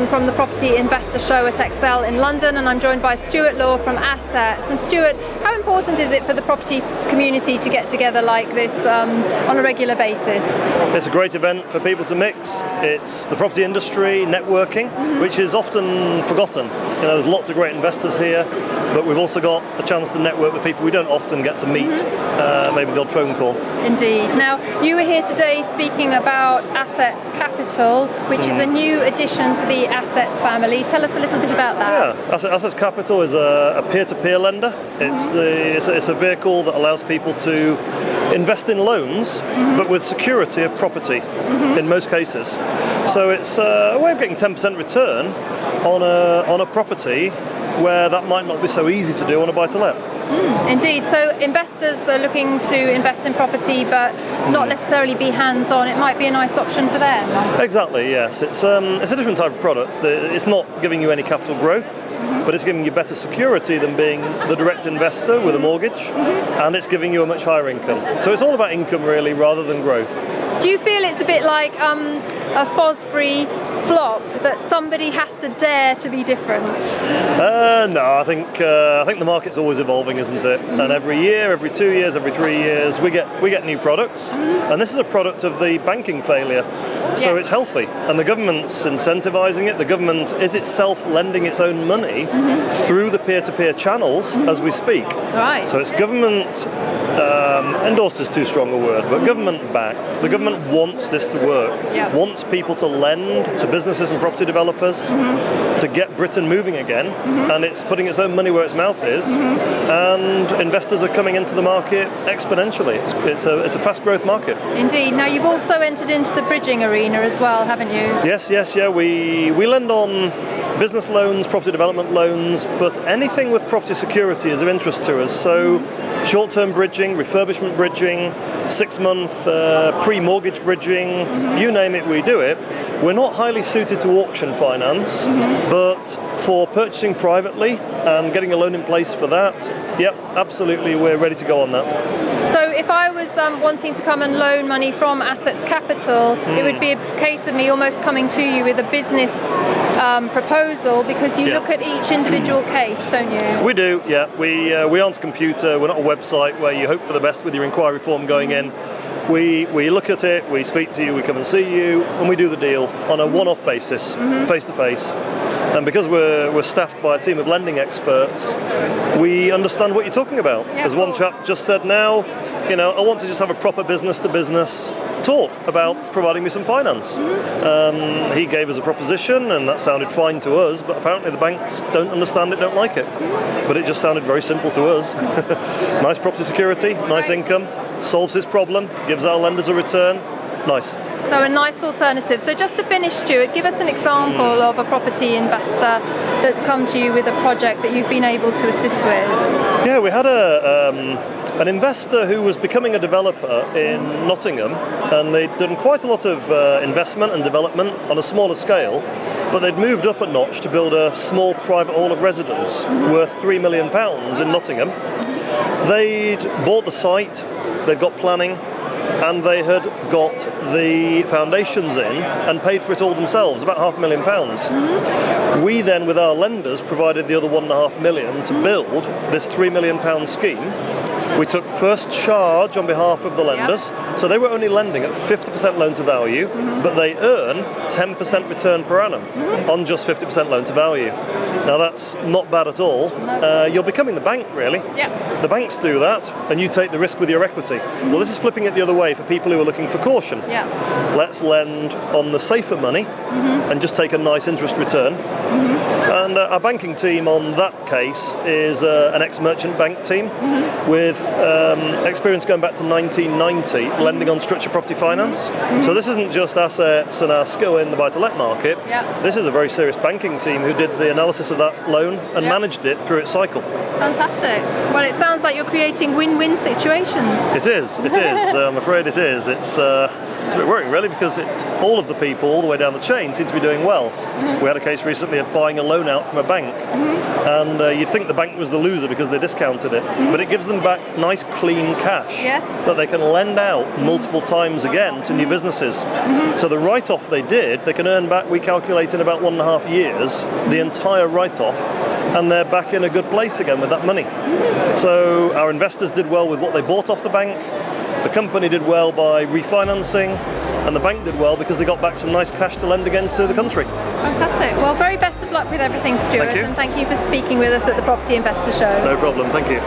from the Property Investor Show at Excel in London, and I'm joined by Stuart Law from Assetz. And Stuart, how important is it for the property community to get together like this on a regular basis? It's a great event for people to mix. It's the property industry, networking, which is often forgotten. You know, there's lots of great investors here, but we've also got a chance to network with people we don't often get to meet, maybe the odd phone call. Indeed. Now, you were here today speaking about Assetz Capital, which is a new addition to the Assetz family. Tell us a little bit about that. Yeah, Assetz Capital is a peer-to-peer lender. It's a vehicle that allows people to invest in loans, but with security of property in most cases. So it's a way of getting 10% return on a property where that might not be so easy to do on a buy-to-let. Indeed. So investors that are looking to invest in property but not necessarily be hands-on, it might be a nice option for them. Exactly, yes. It's a different type of product. It's not giving you any capital growth, but it's giving you better security than being the direct investor with a mortgage, and it's giving you a much higher income. So it's all about income really rather than growth. Do you feel it's a bit like a Fosbury flop, that somebody has to dare to be different? No, I think the market's always evolving, isn't it? And every year, every 2 years, every 3 years, we get new products. And this is a product of the banking failure. So it's healthy, and the government's incentivizing it. The government is itself lending its own money through the peer-to-peer channels as we speak. Right. So it's government endorsed is too strong a word, but government backed. The government wants this to work. Wants people to lend to businesses and property developers to get Britain moving again, and it's putting its own money where its mouth is. And investors are coming into the market exponentially. It's a fast growth market. Indeed. Now you've also entered into the bridging arena as well, haven't you? Yes. We lend on business loans, property development loans, but anything with property security is of interest to us. So short-term bridging, refurbishment bridging, 6-month pre-mortgage bridging, you name it, we do it. We're not highly suited to auction finance, but for purchasing privately and getting a loan in place for that, yep, absolutely, we're ready to go on that. So if I was wanting to come and loan money from Assetz Capital, it would be a case of me almost coming to you with a business proposal, because you look at each individual case, don't you? We do, yeah. We aren't a computer, we're not a website where you hope for the best with your inquiry form going in. We look at it, we speak to you, we come and see you, and we do the deal on a one-off basis, face-to-face. And because we're staffed by a team of lending experts, we understand what you're talking about. As one chap just said now, I want to just have a proper business-to-business talk about providing me some finance. He gave us a proposition, and that sounded fine to us, but apparently the banks don't understand it, don't like it. But it just sounded very simple to us. Nice property security, nice income, solves his problem, gives our lenders a return. Nice. So a nice alternative. So just to finish, Stuart, give us an example of a property investor that's come to you with a project that you've been able to assist with. Yeah, we had an investor who was becoming a developer in Nottingham, and they'd done quite a lot of investment and development on a smaller scale, but they'd moved up a notch to build a small private hall of residence worth £3 million in Nottingham. They'd bought the site, they'd got planning, and they had got the foundations in and paid for it all themselves, about £500,000. We then, with our lenders, provided the other £1.5 million to build this £3 million scheme. We took first charge on behalf of the lenders, so they were only lending at 50% loan to value, but they earn 10% return per annum on just 50% loan to value. Now that's not bad at all. You're becoming the bank, really. The banks do that, and you take the risk with your equity. Well, this is flipping it the other way for people who are looking for caution. Let's lend on the safer money and just take a nice interest return. And our banking team on that case is an ex-merchant bank team with experience going back to 1990, lending on structured property finance. So this isn't just Assetz and our skill in the buy-to-let market. This is a very serious banking team who did the analysis of that loan and managed it through its cycle. Fantastic. Well, it sounds like you're creating win-win situations. It is. I'm afraid it is. It's a bit worrying, really, because all of the people all the way down the chain seem to be doing well. We had a case recently of buying a loan loan out from a bank. And you'd think the bank was the loser because they discounted it, but it gives them back nice clean cash that they can lend out multiple times again to new businesses. So the write-off they did, they can earn back, we calculate, in about 1.5 years, the entire write-off, and they're back in a good place again with that money. So our investors did well with what they bought off the bank, the company did well by refinancing, and the bank did well because they got back some nice cash to lend again to the country. Fantastic. Well, very best of luck with everything, Stuart, Thank you. and thank you for speaking with us at the Property Investor Show. No problem, thank you.